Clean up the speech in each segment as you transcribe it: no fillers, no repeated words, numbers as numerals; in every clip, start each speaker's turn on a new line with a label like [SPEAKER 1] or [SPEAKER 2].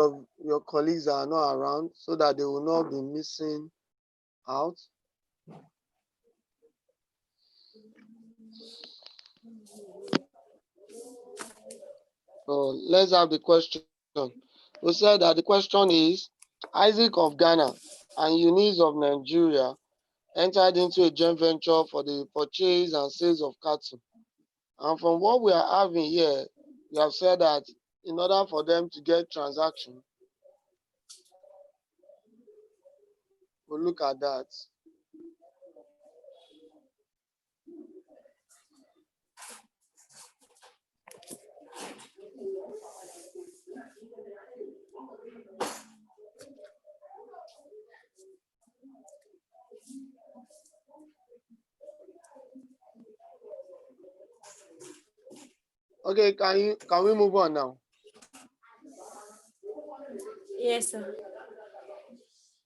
[SPEAKER 1] of your colleagues are not around so that they will not be missing out. So let's have the question. We said that the question is, Isaac of Ghana and Eunice of Nigeria entered into a joint venture for the purchase and sales of cattle. And from what we are having here, we have said that in order for them to get transaction, we'll look at that. Okay, can we move on now?
[SPEAKER 2] Yes, sir.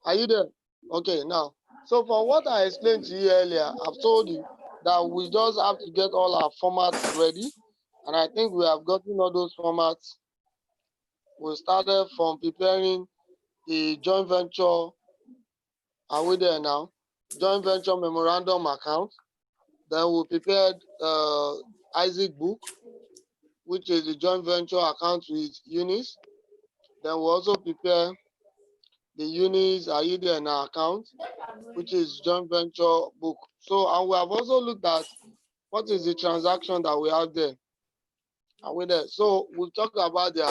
[SPEAKER 1] Are you there? Okay, now. So for what I explained to you earlier, I've told you that we just have to get all our formats ready. And I think we have gotten all those formats. We started from preparing the joint venture. Are we there now? Joint venture memorandum account. Then we prepared Isaac book, which is the joint venture account with Eunice. Then we also prepare the Eunice Are You There Now account, which is joint venture book. So, and we have also looked at what is the transaction that we have there. Are we there? So we'll talk about their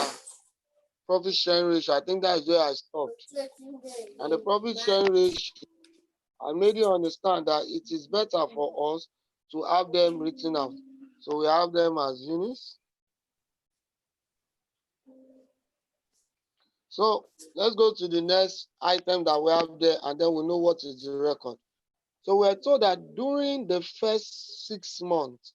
[SPEAKER 1] profit sharing ratio. I think that is where I stopped. And the profit sharing ratio, I made you understand that it is better for us to have them written out. So we have them as units. So let's go to the next item that we have there, and then we know what is the record. So we're told that during the first 6 months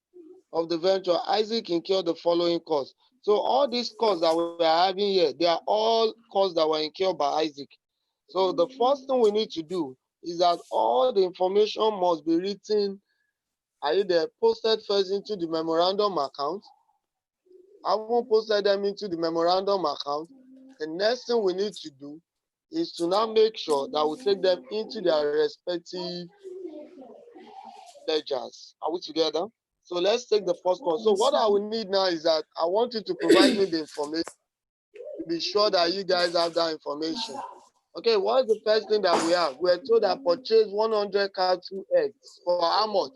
[SPEAKER 1] of the venture, Isaac incurred the following costs. So all these costs that we are having here, they are all costs that were incurred by Isaac. So the first thing we need to do is that all the information must be written, are you there, posted first into the memorandum account. I won't post them into the memorandum account. The next thing we need to do is to now make sure that we take them into their respective ledgers. Are we together? So let's take the first one. So what I will need now is that I want you to provide me the information to be sure that you guys have that information. Okay, what's the first thing that we have? We're told that purchase 100 cattle eggs for how much?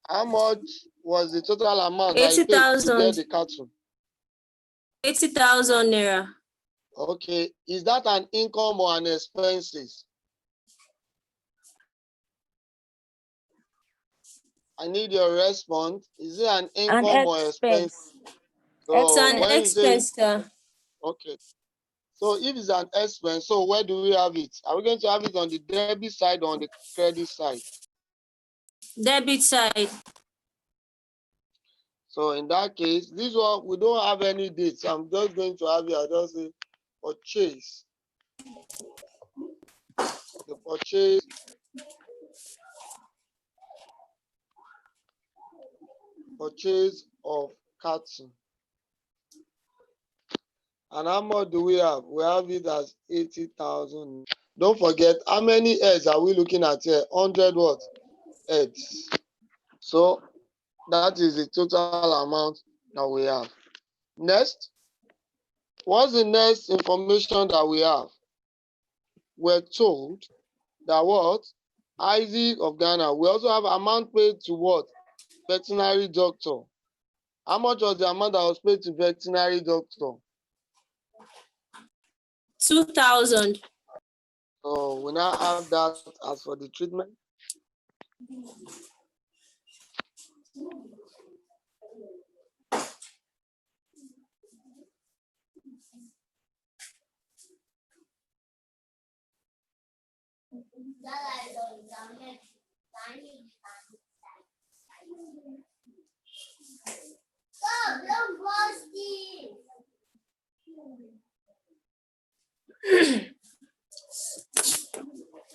[SPEAKER 1] How much was the total amount that you paid to get the cattle?
[SPEAKER 2] 80,000 naira.
[SPEAKER 1] Okay, is that an income or an expenses? I need your response. Is it an income or expense? So
[SPEAKER 2] it's an expense, sir.
[SPEAKER 1] Okay. So if it's an expense, so where do we have it? Are we going to have it on the debit side or on the credit side?
[SPEAKER 2] Debit side.
[SPEAKER 1] So in that case, this one, we don't have any dates. I'm just going to have it. I'll just say purchase. The purchase of cattle. And how much do we have? We have it as 80,000. Don't forget, how many eggs are we looking at here? 100 what? Eggs. So that is the total amount that we have. Next, what's the next information that we have? We're told that what? Isaac of Ghana. We also have amount paid to what? Veterinary doctor. How much was the amount that was paid to veterinary doctor?
[SPEAKER 2] 2,000.
[SPEAKER 1] So we now have that as for the treatment.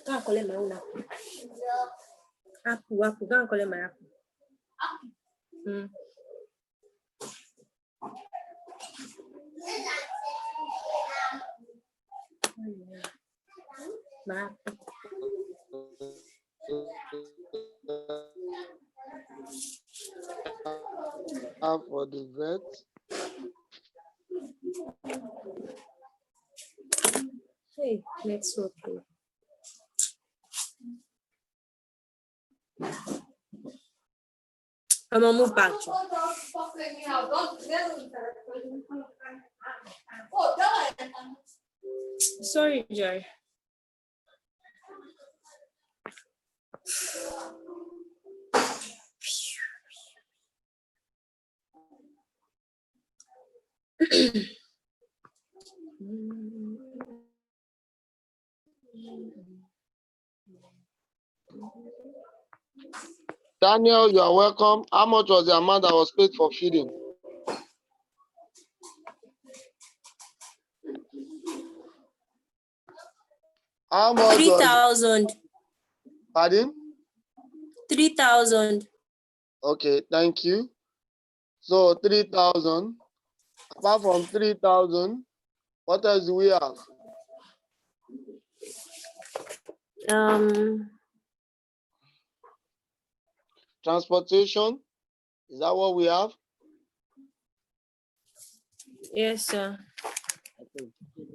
[SPEAKER 2] Go and collect my own apple. Apple. Go and collect my apple. Ma.
[SPEAKER 1] For the vet.
[SPEAKER 2] Hey, let's okay. I'm gonna move back. Sorry, Joy.
[SPEAKER 1] Daniel, you are welcome. How much was the amount that was paid for feeding? How much was
[SPEAKER 2] 3,000.
[SPEAKER 1] pardon?
[SPEAKER 2] 3,000.
[SPEAKER 1] Okay, thank you. So 3,000. Apart from 3,000, what else do we have? Transportation. Is that what we have?
[SPEAKER 2] Yes, sir.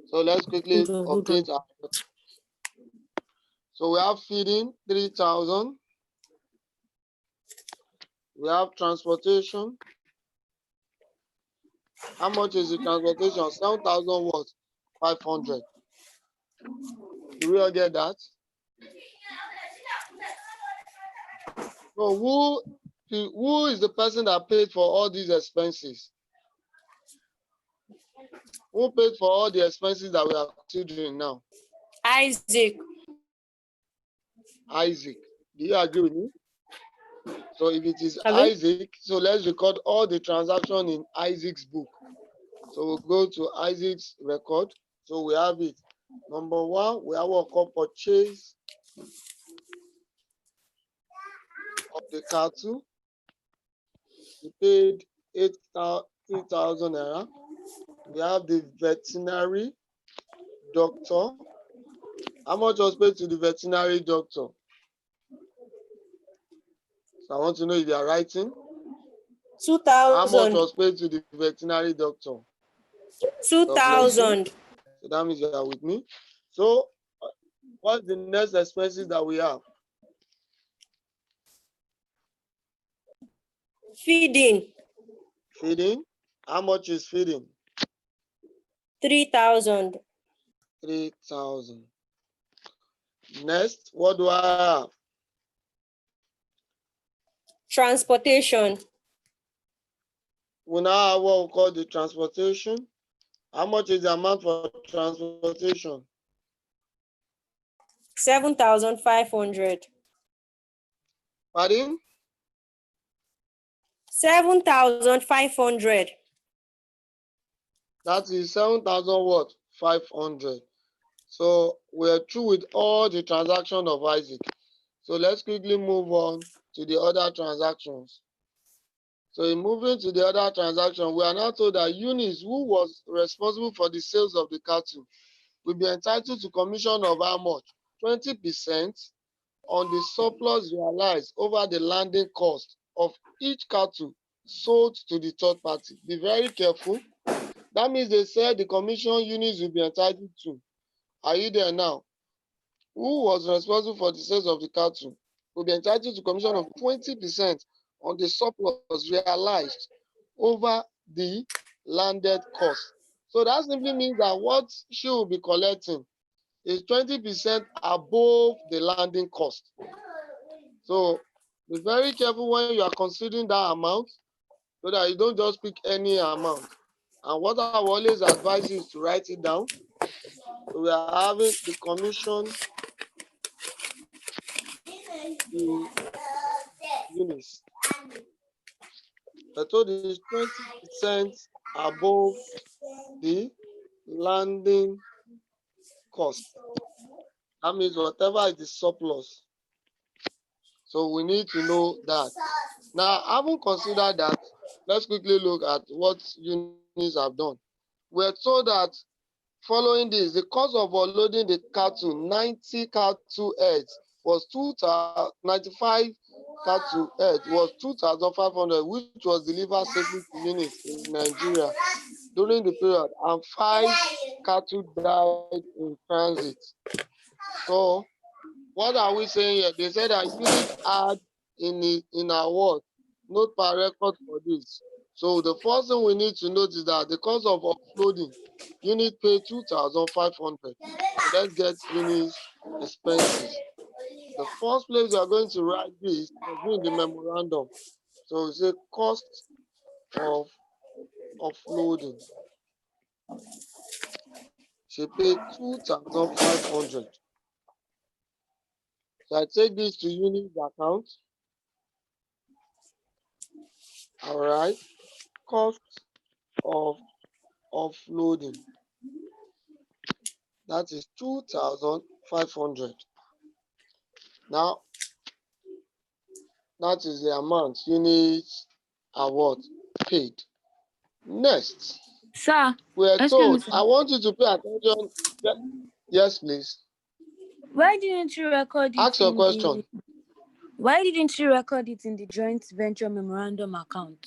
[SPEAKER 1] So let's quickly
[SPEAKER 2] Hold on.
[SPEAKER 1] update our. So we have feeding 3,000. We have transportation. How much is the transportation? 7,000 what? 500. Do we all get that? So who is the person that paid for all these expenses? Who paid for all the expenses that we are considering now?
[SPEAKER 2] Isaac.
[SPEAKER 1] Isaac. Do you agree with me? So if it is
[SPEAKER 2] Have we?
[SPEAKER 1] Isaac, so let's record all the transactions in Isaac's book. So we'll go to Isaac's record. So we have it. Number one, we have what called purchase of the cattle. We paid 3,000 naira. We have the veterinary doctor. How much was paid to the veterinary doctor? So I want to know if you are writing.
[SPEAKER 2] 2,000.
[SPEAKER 1] How much was paid to the veterinary doctor?
[SPEAKER 2] 2,000.
[SPEAKER 1] So that means you are with me. So what's the next expenses that we have?
[SPEAKER 2] Feeding.
[SPEAKER 1] Feeding. How much is feeding?
[SPEAKER 2] 3,000.
[SPEAKER 1] 3,000. Next, what do I have?
[SPEAKER 2] Transportation.
[SPEAKER 1] We now have what we call the transportation. How much is the amount for transportation?
[SPEAKER 2] 7,500.
[SPEAKER 1] Pardon?
[SPEAKER 2] 7,500.
[SPEAKER 1] That is 7,000 what? 500. So we're through with all the transactions of Isaac. So let's quickly move on to the other transactions. So in moving to the other transaction, we are now told that Eunice, who was responsible for the sales of the cattle, will be entitled to commission of how much? 20% on the surplus realized over the landing cost of each cattle sold to the third party. Be very careful. That means they said the commission Eunice will be entitled to. Are you there now? Who was responsible for the sales of the cattle will be entitled to commission of 20% on the surplus realized over the landed cost. So that simply means that what she will be collecting is 20% above the landing cost. So be very careful when you are considering that amount so that you don't just pick any amount. And what I will always advise you is to write it down. So we are having the commission to Eunice. The total is 20% above the landing cost. That means whatever is the surplus. So we need to know that. Now, having considered that, let's quickly look at what Eunice have done. we're told that following this, the cost of unloading the cattle, 90 cattle heads, was 95 cattle heads was 2,500, which was delivered safely to units in Nigeria during the period, and 5 cattle died in transit. So, what are we saying here? They said that unit had in our word, note per record for this. So the first thing we need to note is that the cost of offloading, unit pay 2,500. So let's get units expenses. The first place we are going to write this must be in the memorandum. So it's a cost of offloading. She paid 2,500. So I take this to units account. All right. Cost of offloading. That is 2,500. Now, that is the amount units are what? Paid. Next,
[SPEAKER 3] Sir,
[SPEAKER 1] we are
[SPEAKER 3] excuse me,
[SPEAKER 1] told,
[SPEAKER 3] sir.
[SPEAKER 1] I want you to pay attention. Yes, please.
[SPEAKER 3] Why didn't you record it
[SPEAKER 1] Ask your
[SPEAKER 3] in
[SPEAKER 1] question.
[SPEAKER 3] the Why didn't you record it in the joint venture memorandum account?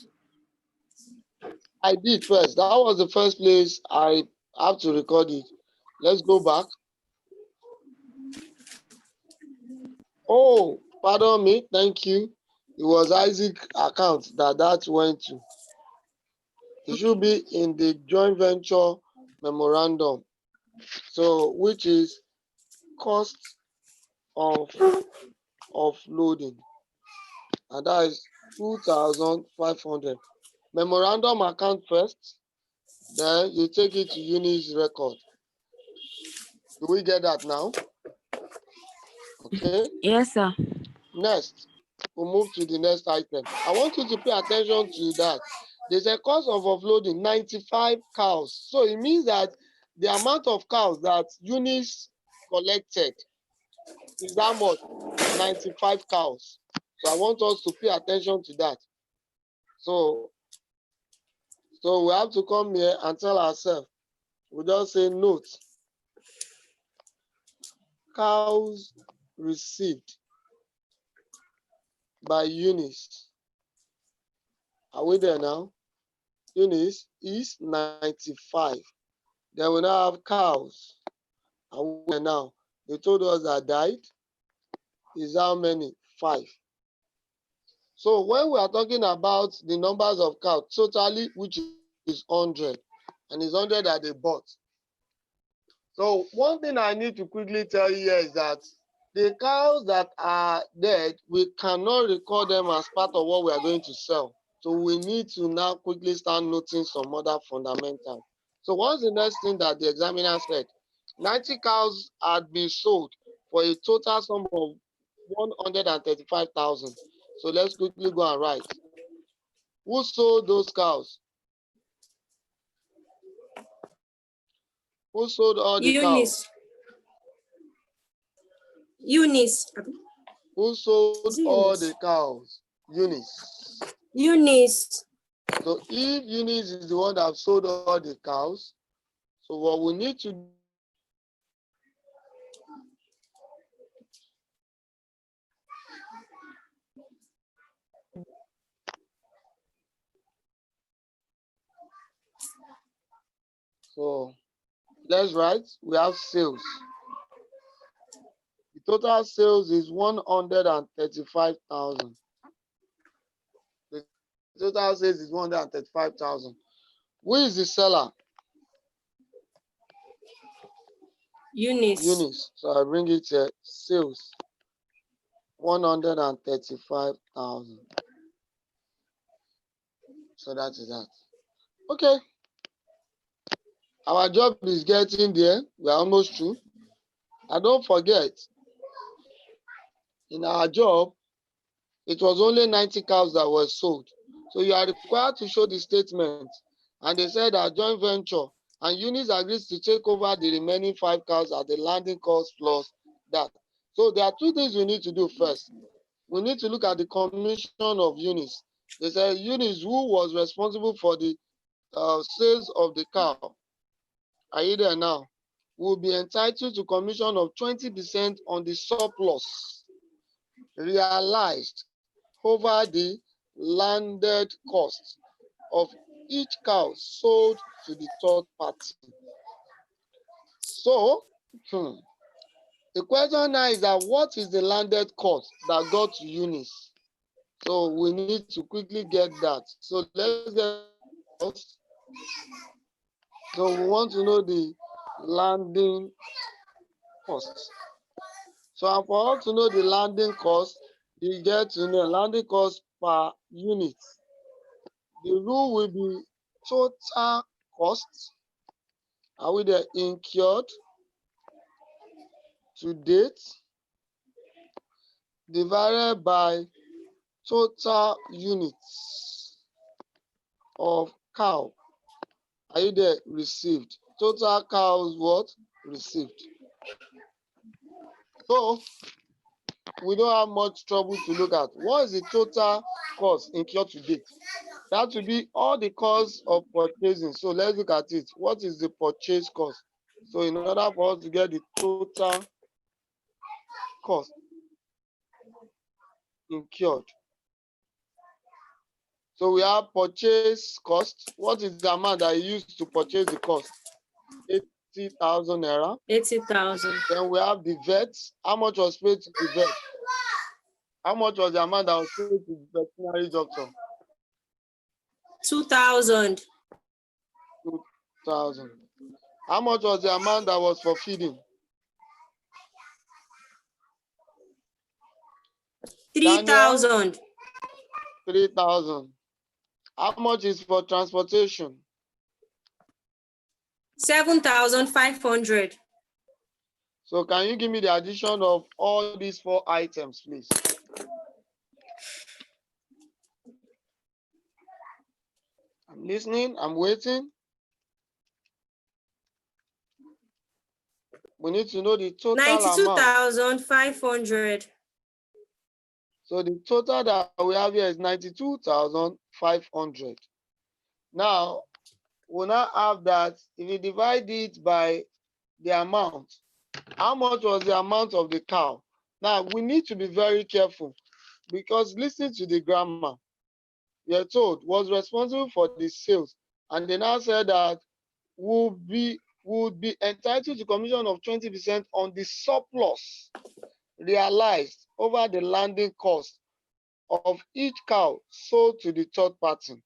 [SPEAKER 1] I did first. That was the first place I have to record it. Let's go back. Oh, pardon me. Thank you. It was Isaac account that went to. It should be in the joint venture memorandum. So, which is cost of offloading. And that is 2,500. Memorandum account first, then you take it to Uni's record. Do we get that now? Okay.
[SPEAKER 3] Yes, sir.
[SPEAKER 1] Next, we'll move to the next item. I want you to pay attention to that. There's a cost of offloading 95 cows. So it means that the amount of cows that Unis collected is how much? 95 cows. So I want us to pay attention to that. So we have to come here and tell ourselves. We just say note. Cows received by Eunice. Are we there now? Eunice is 95. Then we now have cows. Are we there now? They told us that died is how many? 5. So when we are talking about the numbers of cows totally, which is 100, and it's 100 that they bought. So one thing I need to quickly tell you here is that the cows that are dead, we cannot record them as part of what we are going to sell. So we need to now quickly start noting some other fundamentals. So what's the next thing that the examiner said? 90 cows had been sold for a total sum of 135,000. So let's quickly go and write. Who sold those cows? Who sold all the cows?
[SPEAKER 2] Eunice.
[SPEAKER 1] Who sold
[SPEAKER 2] Is it
[SPEAKER 1] all
[SPEAKER 2] Eunice?
[SPEAKER 1] the cows? Eunice.
[SPEAKER 2] Eunice.
[SPEAKER 1] So if Eunice is the one that sold all the cows, so what we need to so let's write, we have sales. The total sales is 135,000. The total sales is 135,000. Who is the seller?
[SPEAKER 2] Eunice.
[SPEAKER 1] Eunice. So I bring it here. Sales 135,000. So that is that. Okay. Our job is getting there. We are almost through. And don't forget, in our job, it was only 90 cows that were sold. So you are required to show the statement. And they said that joint venture and Eunice agrees to take over the remaining 5 cows at the landing cost plus that. So there are 2 things we need to do first. We need to look at the commission of Eunice. They said Eunice, who was responsible for the sales of the cow. Are you there now? Will be entitled to commission of 20% on the surplus realized over the landed cost of each cow sold to the third party. So, the question now is that what is the landed cost that got to Eunice? So we need to quickly get that. So let's get cost. So we want to know the landing cost. So for us to know the landing cost, you get to know landing cost per unit. The rule will be total cost. Are we there? Incurred to date divided by total units of cow. Are you there? Received. Total cows what? Received. So we don't have much trouble to look at. What is the total cost incurred to date? That will be all the costs of purchasing. So let's look at it. What is the purchase cost? So in order for us to get the total cost incurred. So we have purchase cost. What is the amount that you used to purchase the cost? 80,000 naira.
[SPEAKER 2] 80,000.
[SPEAKER 1] Then we have the vet. How much was paid to the vet? How much was the amount that was paid to the veterinary doctor?
[SPEAKER 2] 2,000.
[SPEAKER 1] 2,000. How much was the amount that was for feeding?
[SPEAKER 2] 3,000.
[SPEAKER 1] 3,000. How much is for transportation?
[SPEAKER 2] 7,500.
[SPEAKER 1] So can you give me the addition of all these 4 items, please? I'm listening. I'm waiting. We need to know the total amount.
[SPEAKER 2] 92,500.
[SPEAKER 1] So the total that we have here is 92,500. Now, we'll now have that. If you divide it by the amount, how much was the amount of the cow? Now, we need to be very careful because listen to the grammar. You're told was responsible for the sales, and they now said that would be entitled to commission of 20% on the surplus realized over the landing cost of each cow sold to the third party.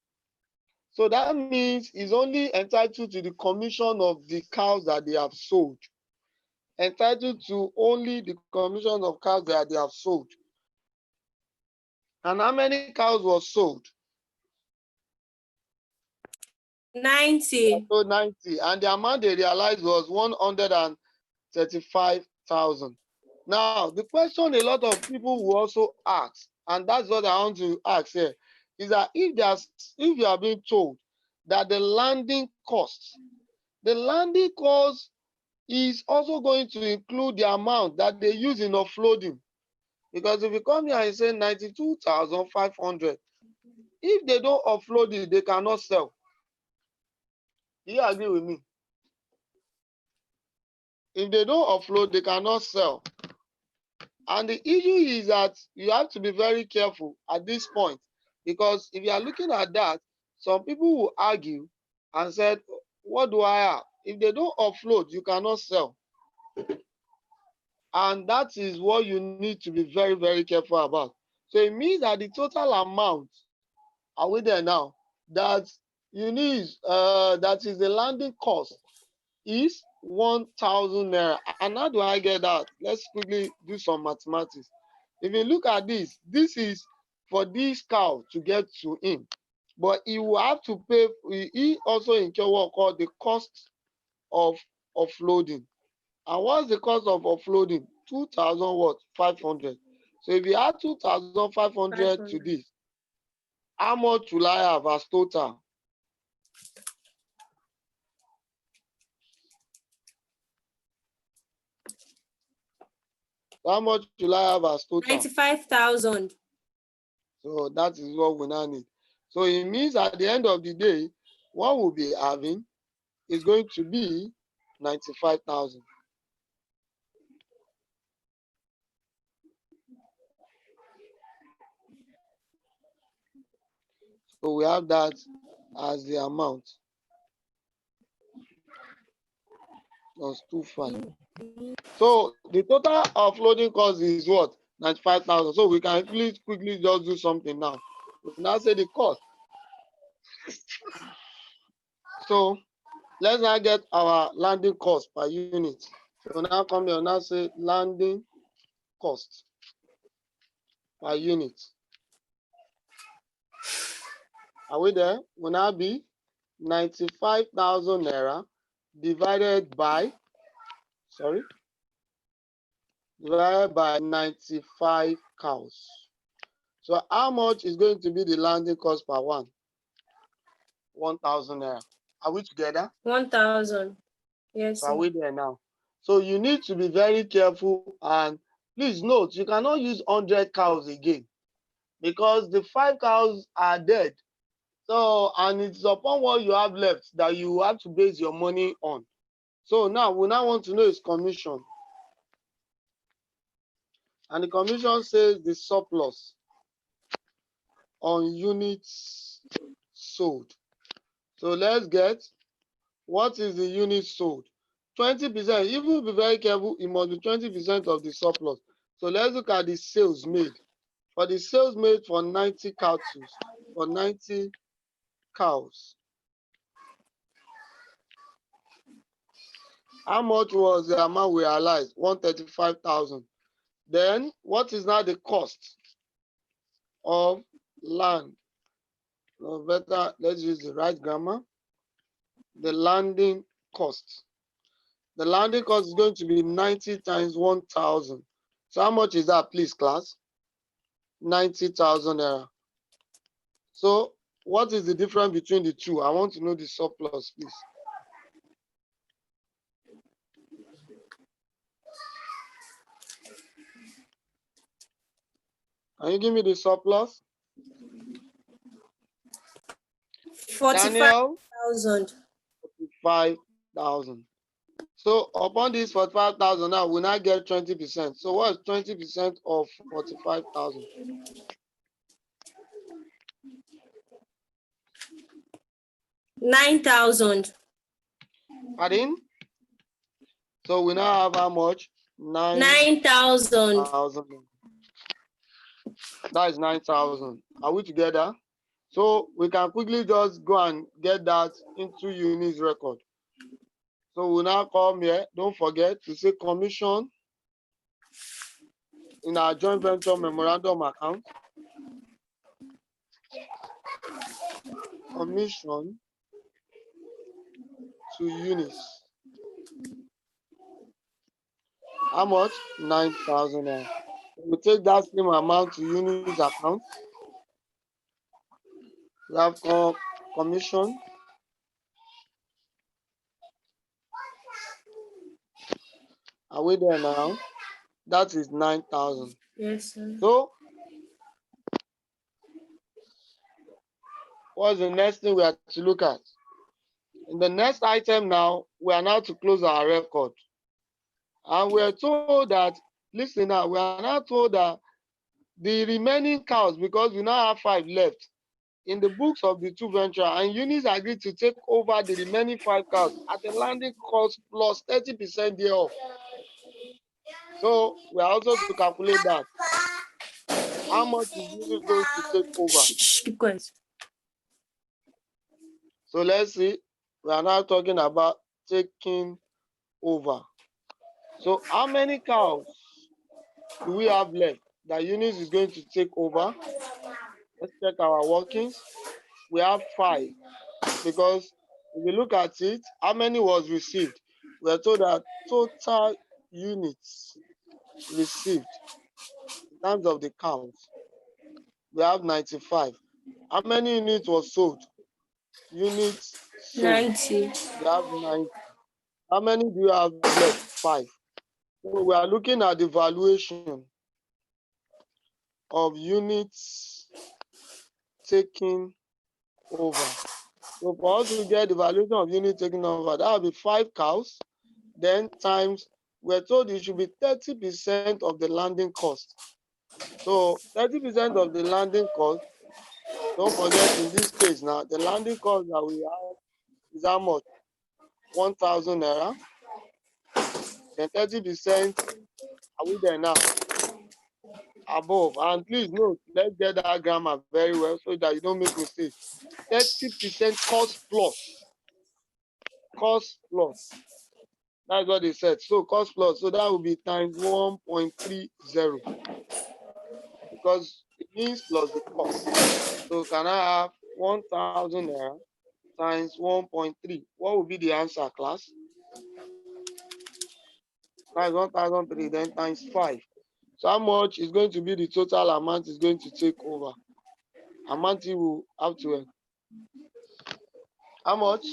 [SPEAKER 1] So that means he's only entitled to the commission of the cows that they have sold. Entitled to only the commission of cows that they have sold. And how many cows were sold?
[SPEAKER 2] 90.
[SPEAKER 1] So 90. And the amount they realized was 135,000. Now, the question a lot of people will also ask, and that's what I want to ask here, is that if you are being told that the landing cost is also going to include the amount that they use in offloading. Because if you come here and say 92,500, if they don't offload it, they cannot sell. Do you agree with me? If they don't offload, they cannot sell. And the issue is that you have to be very careful at this point, because if you are looking at that, some people will argue and said, what do I have? If they don't offload, you cannot sell. And that is what you need to be very, very careful about. So it means that the total amount, are we there now, that you need, that is the landing cost, is 1,000 naira. And how do I get that? Let's quickly do some mathematics. If you look at this, this is for this cow to get to him. But he will have to pay, he also incur what called the cost of offloading. And what's the cost of offloading? 2,000 what? 500. So if you add 2,500 to this, how much will I have as total? How much will I have as total?
[SPEAKER 2] 95,000.
[SPEAKER 1] So that is what we now need. So it means at the end of the day, what we'll be having is going to be 95,000. So we have that as the amount. Plus 25. So the total offloading cost is what? 95,000. So we can quickly just do something now. We now say the cost. So let's now get our landing cost per unit. So now come here, now say landing cost per unit. Are we there? Will now be 95,000 naira divided by 95 cows. So how much is going to be the landing cost per one? 1,000 naira. Are we together?
[SPEAKER 2] 1,000. Yes.
[SPEAKER 1] So are we there now? So you need to be very careful, and please note, you cannot use 100 cows again because the 5 cows are dead. So, and it's upon what you have left that you have to base your money on. So now we now want to know is commission. And the commission says the surplus on units sold. So let's get what is the unit sold. 20%. If you be very careful, it must be 20% of the surplus. So let's look at the sales made. For the sales made for 90 cattle, for 90 cows, how much was the amount we realized? 135,000. Then what is now the cost of land? No, better, let's use the right grammar. The landing cost. The landing cost is going to be 90 times 1,000. So how much is that, please, class? 90,000 naira. So what is the difference between the two? I want to know the surplus, please. Can you give me the surplus?
[SPEAKER 2] 45,000.
[SPEAKER 1] 45,000. So upon this 45,000 now, we now get 20%. So what is 20% of 45,000?
[SPEAKER 2] 9,000.
[SPEAKER 1] Pardon? So we now have how much?
[SPEAKER 2] 9,000.
[SPEAKER 1] 9,000. That is 9,000. Are we together? So we can quickly just go and get that into units record. So we now come here. Don't forget to say commission in our joint venture memorandum account. Commission to units. How much? 9,000. We take that same amount to units account. We have commission. Are we there now? That is 9,000.
[SPEAKER 2] Yes, sir.
[SPEAKER 1] So what's the next thing we have to look at? In the next item now, we are now to close our record. And we are told that, listen now, we are now told that the remaining cows, because we now have 5 left, in the books of the two venture, and units agreed to take over the remaining 5 cows at a landing cost plus 30% thereof. So we are also to calculate that. How much is unit going to take over?
[SPEAKER 2] Keep quiet.
[SPEAKER 1] So let's see. We are now talking about taking over. So how many cows do we have left that units is going to take over? Let's check our workings. We have 5, because if we look at it, how many was received? We are told that total units received in terms of the count, we have 95. How many units was sold? Units sold.
[SPEAKER 2] 90.
[SPEAKER 1] We have 90. How many do you have left? 5. So we are looking at the valuation of units taking over. So for us to get the valuation of unit taking over, that will be 5 cows then times, we're told it should be 30% of the landing cost. So 30% of the landing cost, don't forget in this case now, the landing cost that we have is how much? 1,000 naira. Then 30%, are we there now? Above. And please note, let's get that grammar very well so that you don't make mistakes. 30% cost plus. Cost plus. That's what they said. So cost plus. So that will be times 1.30 because it means plus the cost. So can I have 1,000 naira times 1.3? What will be the answer, class? Times 1,003, then times 5. So how much is going to be the total amount is going to take over? Amount you will have to. How much?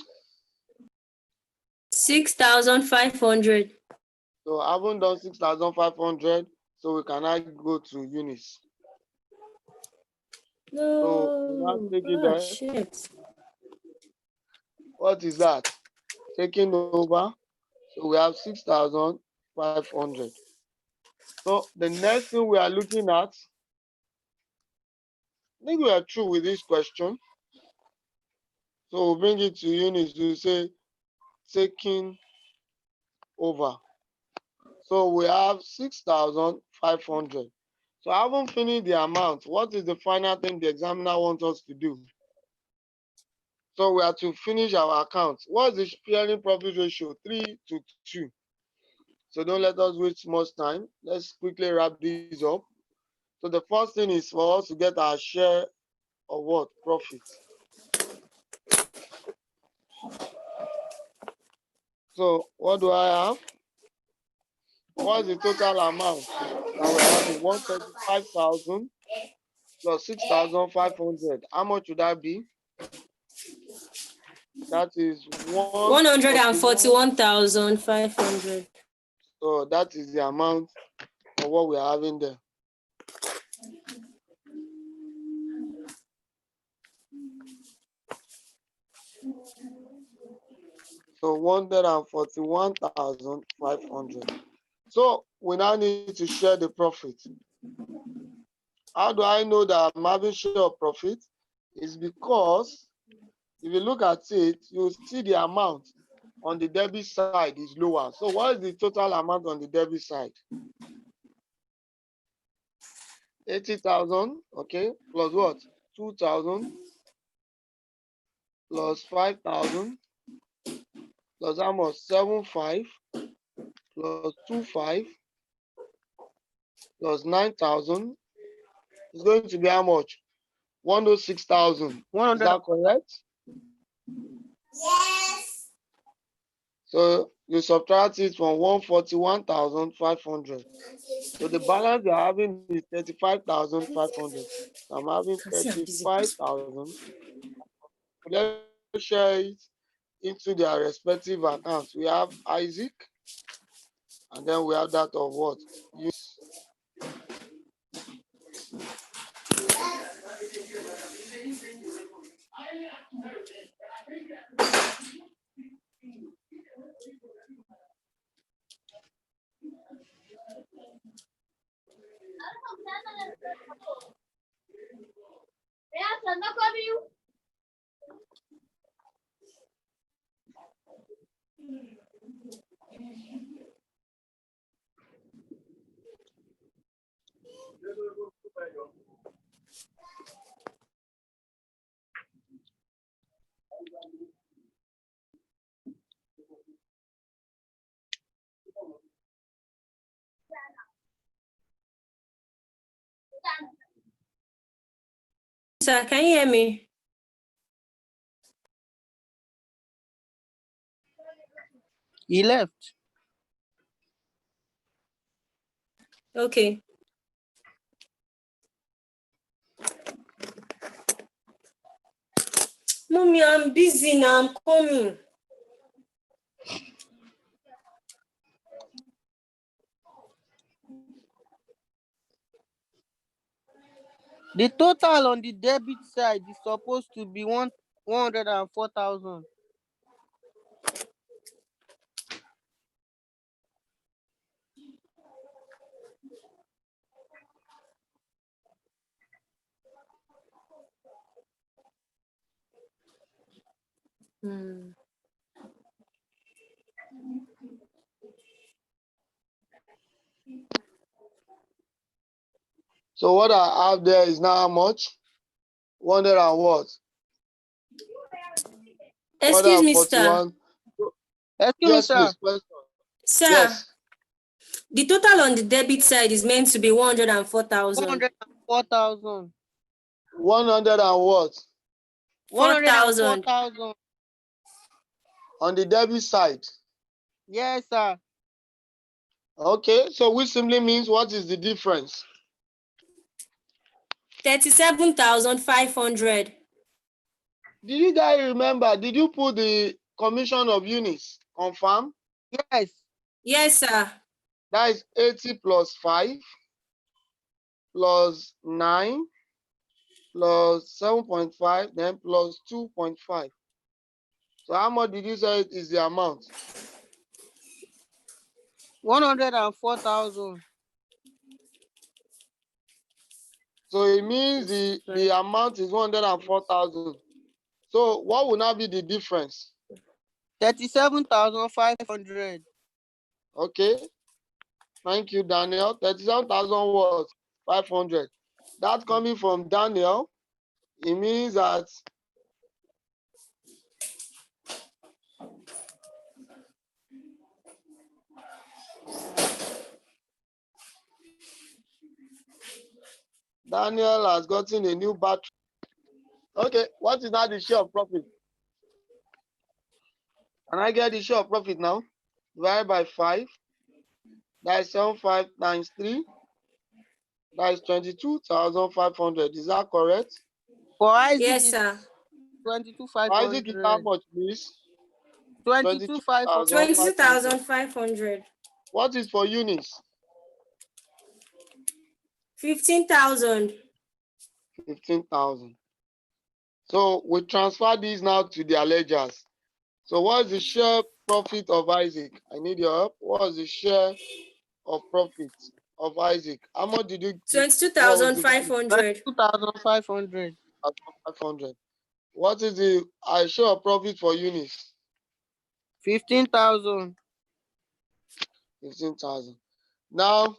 [SPEAKER 2] 6,500.
[SPEAKER 1] So I haven't done 6,500. So we can now go to Eunice. So we now
[SPEAKER 2] No.
[SPEAKER 1] take it
[SPEAKER 2] Oh,
[SPEAKER 1] there.
[SPEAKER 2] shit.
[SPEAKER 1] What is that? Taking over. So we have 6,500. So the next thing we are looking at, I think we are through with this question. So we'll bring it to Eunice to say taking over. So we have 6,500. So I haven't finished the amount. What is the final thing the examiner wants us to do? So we have to finish our account. What is the sharing profit ratio? 3:2. So don't let us waste much time. Let's quickly wrap this up. So the first thing is for us to get our share of what? Profit. So what do I have? What is the total amount that we're having? 135,000 plus 6,500. How much would that be? That is 141.
[SPEAKER 2] 141,500.
[SPEAKER 1] So that is the amount of what we're having there. So 141,500. So we now need to share the profit. How do I know that I'm having share of profit? It's because if you look at it, you see the amount on the debit side is lower. So what is the total amount on the debit side? 80,000, okay, plus what? 2,000 plus 5,000 plus how much? 7,500 plus 2,500 plus 9,000 is going to be how much? 106,000. Is that correct?
[SPEAKER 2] Yes.
[SPEAKER 1] So you subtract it from 141,500. So the balance you're having is 35,500. So I'm having 35,000. Let's share it into their respective accounts. We have Isaac, and then we have that of what? Use.
[SPEAKER 2] Sir, can you hear me?
[SPEAKER 4] He left.
[SPEAKER 2] Okay. Mommy, I'm busy now. I'm coming.
[SPEAKER 4] The total on the debit side is supposed to be 104,000.
[SPEAKER 1] So what I have there is now how much? 100 and what?
[SPEAKER 2] Excuse me, sir.
[SPEAKER 1] 141.
[SPEAKER 4] Excuse me,
[SPEAKER 1] Yes,
[SPEAKER 4] sir.
[SPEAKER 1] please. Question.
[SPEAKER 2] Sir,
[SPEAKER 1] Yes.
[SPEAKER 2] the total on the debit side is meant to be 104,000.
[SPEAKER 4] 104,000.
[SPEAKER 1] 100 and what?
[SPEAKER 2] 4,000.
[SPEAKER 4] 104,000.
[SPEAKER 1] On the debit side.
[SPEAKER 4] Yes, sir.
[SPEAKER 1] Okay, so which simply means what is the difference?
[SPEAKER 2] 37,500.
[SPEAKER 1] Did you guys remember? Did you put the commission of units? Confirm?
[SPEAKER 4] Yes.
[SPEAKER 2] Yes, sir.
[SPEAKER 1] That is 80 plus 5 plus 9 plus 7.5, then plus 2.5. So how much did you say is the amount?
[SPEAKER 4] 104,000.
[SPEAKER 1] So it means the amount is 104,000. So what will now be the difference?
[SPEAKER 4] 37,500.
[SPEAKER 1] Okay. Thank you, Daniel. 37,000 what? 500. That's coming from Daniel. It means that Daniel has gotten a new battery. Okay, what is now the share of profit? Can I get the share of profit now? Divided by 5. That is 75 times 3. That is 22,500. Is that correct?
[SPEAKER 4] For Isaac
[SPEAKER 2] Yes,
[SPEAKER 4] is
[SPEAKER 2] sir.
[SPEAKER 1] Isaac is how
[SPEAKER 4] 22,500.
[SPEAKER 1] much, please?
[SPEAKER 4] 22,500.
[SPEAKER 1] 22,500.
[SPEAKER 2] 22,500.
[SPEAKER 1] What is for units?
[SPEAKER 2] 15,000.
[SPEAKER 1] 15,000. So we transfer these now to their ledgers. So what is the share profit of Isaac? I need your help. What is the share of profit of Isaac? How much did you give? What was the value?
[SPEAKER 2] 22,500.
[SPEAKER 4] 22,500.
[SPEAKER 1] 500. What is the share of profit for Eunice?
[SPEAKER 4] 15,000.
[SPEAKER 1] 15,000. Now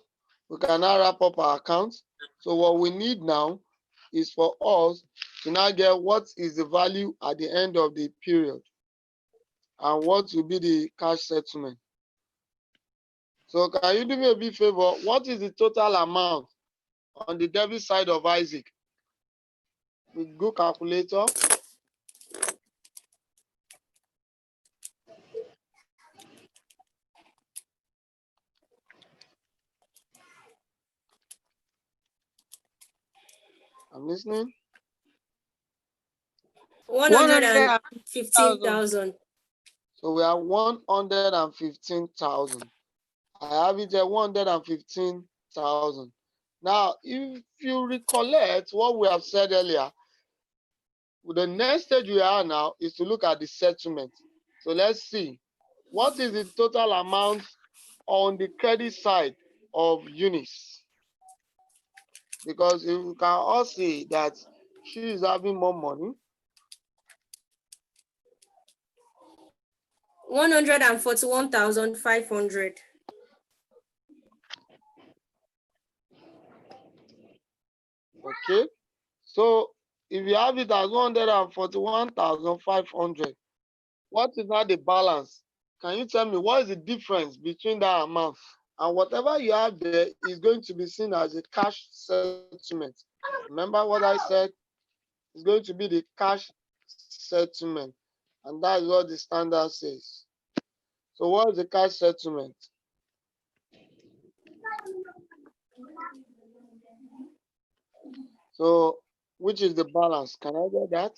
[SPEAKER 1] we can now wrap up our accounts. So what we need now is for us to now get what is the value at the end of the period and what will be the cash settlement. So can you do me a big favor? What is the total amount on the debit side of Isaac? With good calculator. I'm listening.
[SPEAKER 2] 115,000.
[SPEAKER 1] So we are 115,000. I have it at 115,000. Now, if you recollect what we have said earlier, the next stage we are now is to look at the settlement. So let's see. What is the total amount on the credit side of Eunice? Because you can all see that she is having more money.
[SPEAKER 2] 141,500.
[SPEAKER 1] Okay. So if you have it as 141,500, what is now the balance? Can you tell me what is the difference between that amount? And whatever you have there is going to be seen as a cash settlement. Remember what I said? It's going to be the cash settlement. And that is what the standard says. So what is the cash settlement? So which is the balance? Can I get that?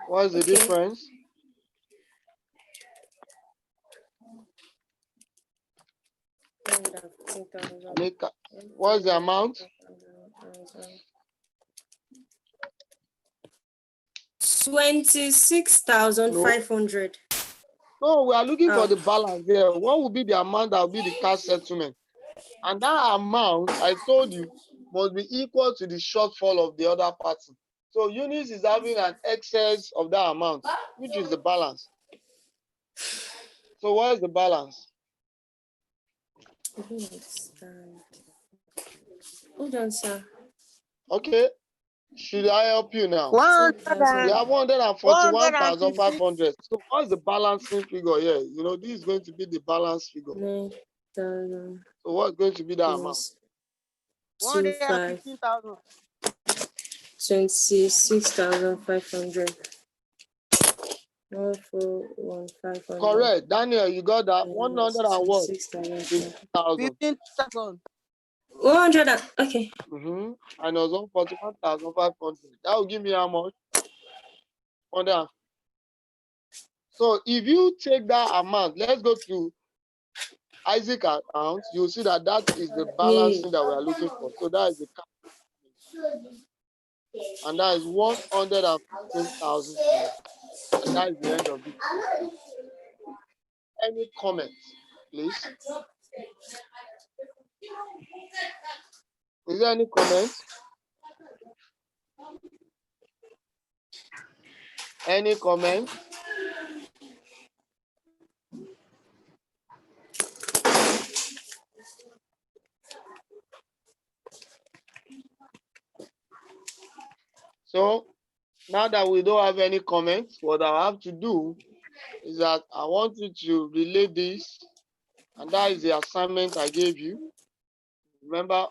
[SPEAKER 1] What is the difference? What is the amount?
[SPEAKER 2] 26,500.
[SPEAKER 1] No, we are looking for the balance there. What will be the amount that will be the cash settlement? And that amount, I told you, must be equal to the shortfall of the other party. So Eunice is having an excess of that amount, which is the balance. So what is the balance?
[SPEAKER 2] I don't understand. Hold on, sir.
[SPEAKER 1] Okay, should I help you now?
[SPEAKER 2] 10,000.
[SPEAKER 1] We have
[SPEAKER 4] 150.
[SPEAKER 1] 141,500. So what's the balancing figure here? You know, this is going to be the balance figure.
[SPEAKER 2] 9,000
[SPEAKER 1] So what's going to be the amount?
[SPEAKER 2] plus 25,
[SPEAKER 4] 115,000.
[SPEAKER 2] 26,500. 141,500.
[SPEAKER 1] Correct. Daniel, you got that. 100 and what?
[SPEAKER 2] 6,000.
[SPEAKER 1] 50,000.
[SPEAKER 4] 15,000.
[SPEAKER 2] 100. Okay.
[SPEAKER 1] And it was 141,500. That will give me how much? 100. So if you take that amount, let's go to Isaac account, you'll see that that is the balancing that we are looking for. So that is the cash, and that is 115,000. And that is the end of it. Any comments, please? Is there any comments? Any comments? So now that we don't have any comments, what I have to do is that I want you to relay this, and that is the assignment I gave you. Remember,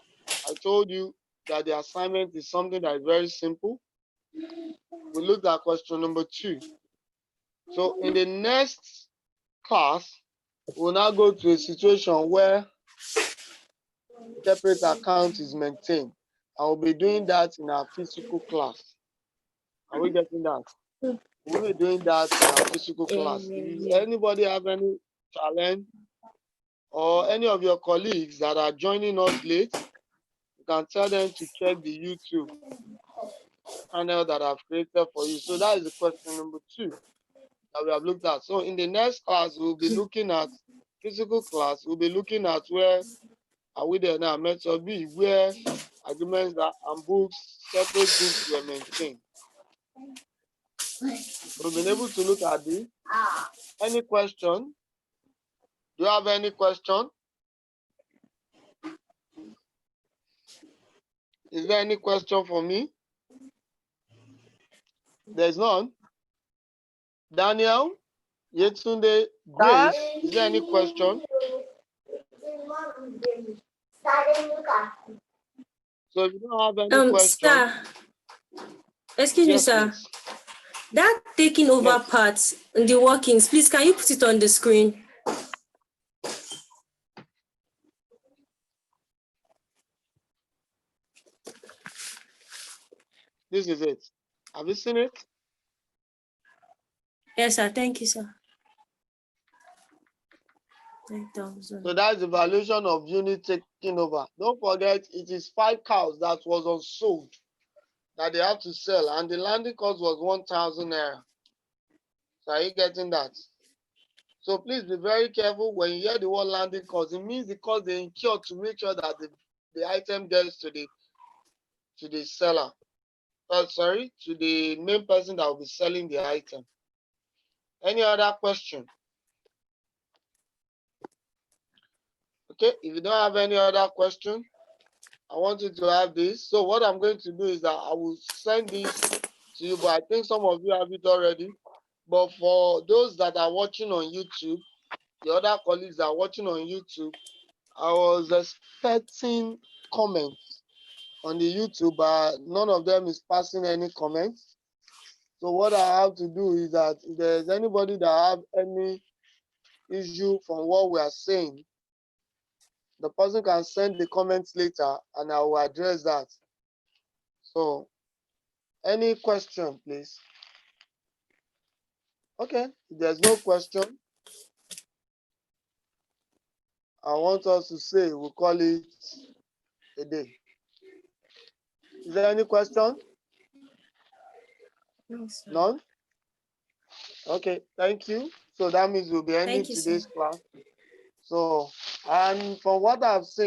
[SPEAKER 1] I told you that the assignment is something that is very simple. We looked at question number 2. So in the next class, we'll now go to a situation where separate account is maintained. I will be doing that in our physical class. Are we getting that? We'll be doing that in our physical class. If anybody have any challenge, or any of your colleagues that are joining us late, you can tell them to check the YouTube channel that I've created for you. So that is the question number 2 that we have looked at. So in the next class, we'll be looking at physical class. We'll be looking at where are we there now? Method B, where agreements that and books, separate books were maintained. We've been able to look at this. Any question? Do you have any question? Is there any question for me? There's none. Daniel, Yetunde, Grace, is there any question? So if you don't have any question,
[SPEAKER 2] Sir, excuse me,
[SPEAKER 1] yes,
[SPEAKER 2] sir.
[SPEAKER 1] please.
[SPEAKER 2] That taking over
[SPEAKER 1] Yes.
[SPEAKER 2] part in the workings, please, can you put it on the screen?
[SPEAKER 1] This is it. Have you seen it?
[SPEAKER 2] Yes, sir. Thank you, sir. 9,000.
[SPEAKER 1] So that's the valuation of unit taking over. Don't forget, it is 5 cows that was unsold that they have to sell, and the landing cost was 1,000 naira. So are you getting that? So please be very careful when you hear the word landing cost. It means the cost they incur to make sure that the item gets to the seller. To the main person that will be selling the item. Any other question? Okay, if you don't have any other question, I want you to have this. So what I'm going to do is that I will send this to you, but I think some of you have it already. But for those that are watching on YouTube, the other colleagues that are watching on YouTube, I was expecting comments on the YouTube, but none of them is passing any comments. So what I have to do is that if there's anybody that have any issue from what we are saying, the person can send the comments later and I will address that. So any question, please? Okay, if there's no question, I want us to say we'll call it a day. Is there any question?
[SPEAKER 2] No, sir.
[SPEAKER 1] None? Okay, thank you. So that means we'll be ending
[SPEAKER 2] Thank you,
[SPEAKER 1] today's
[SPEAKER 2] sir.
[SPEAKER 1] class. So, and from what I've seen,